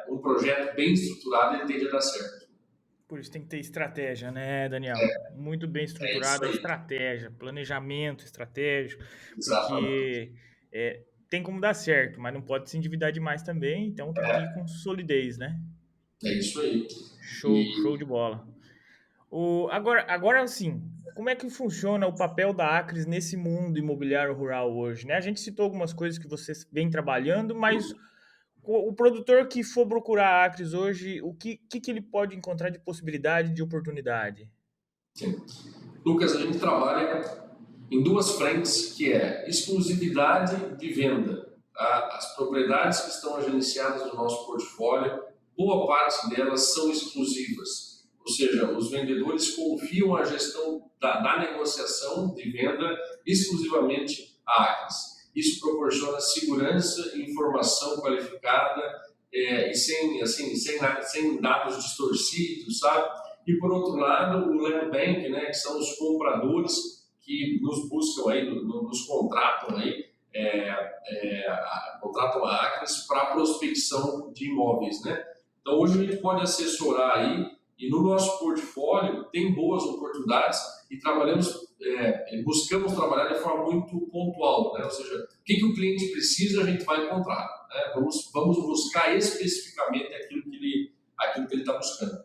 um projeto bem estruturado ele tende a dar certo. Por isso tem que ter estratégia, né, Daniel? Muito bem É isso estruturada a aí, estratégia, planejamento estratégico, exatamente. porque tem como dar certo, mas não pode se endividar demais também, então tem que ir com solidez, né? É isso aí. Show de bola. Agora sim, como é que funciona o papel da Acres nesse mundo imobiliário rural hoje, né? A gente citou algumas coisas que você vem trabalhando, mas o produtor que for procurar a Acres hoje, o que ele pode encontrar de possibilidade, de oportunidade? Lucas, a gente trabalha em duas frentes, que é exclusividade de venda. As propriedades que estão agenciadas no nosso portfólio, boa parte delas são exclusivas. Ou seja, os vendedores confiam a gestão da negociação de venda exclusivamente à Acres. Isso proporciona segurança e informação qualificada e sem dados distorcidos, sabe? E por outro lado, o land bank, né, que são os compradores que nos buscam aí, nos contratam aí, contratam a Acres para prospecção de imóveis, né? Então hoje a gente pode assessorar aí e no nosso portfólio tem boas oportunidades e buscamos trabalhar de forma muito pontual, né? Ou seja, o que o cliente precisa a gente vai encontrar, né? Vamos buscar especificamente aquilo que ele está buscando.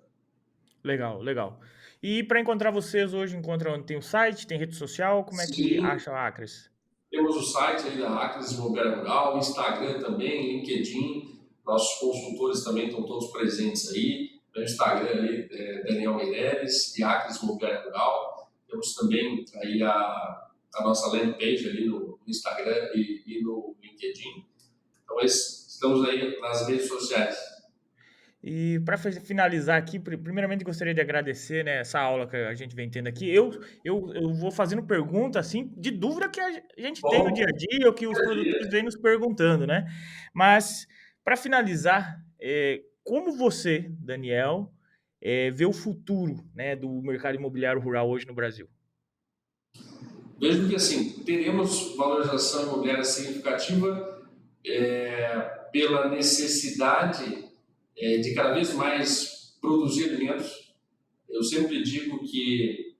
Legal, legal. E para encontrar vocês hoje, encontra onde tem o site, tem rede social, como é que Sim, acha a Acres? temos o site aí da Acres Imobiliária Rural, Instagram também, LinkedIn. Nossos consultores também estão todos presentes aí. No Instagram ali, Daniel Meireles e Acres Imobiliária Rural. Temos também aí a nossa landing page ali no Instagram e no LinkedIn. Então, estamos aí nas redes sociais. E para finalizar aqui, primeiramente gostaria de agradecer, né, essa aula que a gente vem tendo aqui. Eu vou fazendo pergunta assim de dúvida que a gente tem no dia a Bom, dia, ou que os produtores vêm nos perguntando, né? Mas para finalizar, como você, Daniel, vê o futuro, né, do mercado imobiliário rural hoje no Brasil? Vejo que, assim, teremos valorização imobiliária significativa pela necessidade de cada vez mais produzir alimentos. Eu sempre digo que,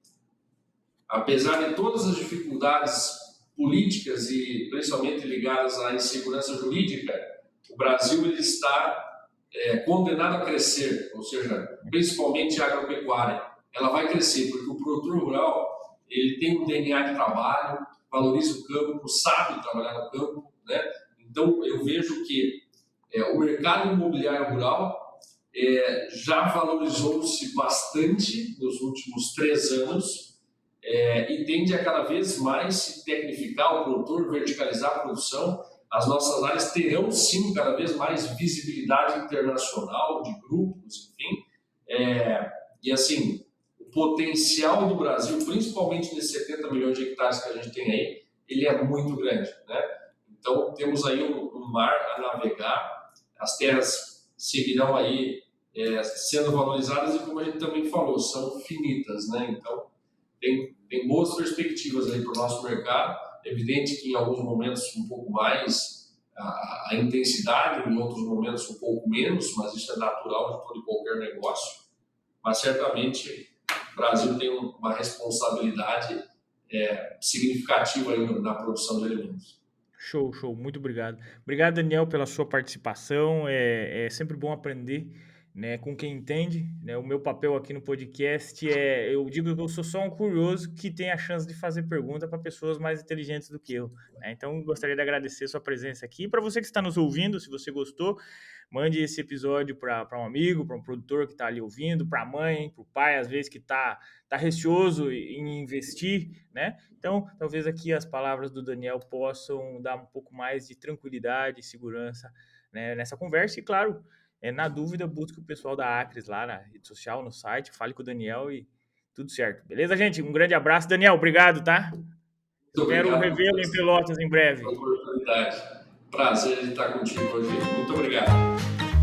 apesar de todas as dificuldades políticas e principalmente ligadas à insegurança jurídica, o Brasil ele está condenado a crescer, ou seja, principalmente a agropecuária. Ela vai crescer porque o produtor rural ele tem um DNA de trabalho, valoriza o campo, sabe trabalhar no campo, né? Então eu vejo que o mercado imobiliário rural já valorizou-se bastante nos últimos 3 anos e tende a cada vez mais se tecnificar o produtor, verticalizar a produção. As nossas áreas terão, sim, cada vez mais visibilidade internacional de grupos, enfim. E, assim, o potencial do Brasil, principalmente nesses 70 milhões de hectares que a gente tem aí, ele é muito grande, né? Então, temos aí um mar a navegar, as terras seguirão aí sendo valorizadas e, como a gente também falou, são finitas, né? Então, tem boas perspectivas aí para o nosso mercado. É evidente que em alguns momentos um pouco mais a intensidade, em outros momentos um pouco menos, mas isso é natural de todo e qualquer negócio. Mas certamente o Brasil tem uma responsabilidade significativa aí na produção de alimentos. Show, show. Muito obrigado. Obrigado, Daniel, pela sua participação. É sempre bom aprender, né, com quem entende, né? O meu papel aqui no podcast eu digo que eu sou só um curioso que tem a chance de fazer pergunta para pessoas mais inteligentes do que eu, né? Então, gostaria de agradecer sua presença aqui. Para você que está nos ouvindo, se você gostou, mande esse episódio para um amigo, para um produtor que está ali ouvindo, para a mãe, para o pai, às vezes que tá receoso em investir, né? Então, talvez aqui as palavras do Daniel possam dar um pouco mais de tranquilidade e segurança, né, nessa conversa. E, claro, na dúvida, busque o pessoal da Acres lá na rede social, no site, fale com o Daniel e tudo certo. Beleza, gente? Um grande abraço. Daniel, obrigado, tá? Muito Espero obrigado, revê-lo em Lucas, Pelotas em pela breve. oportunidade. Prazer de estar contigo hoje. Muito obrigado.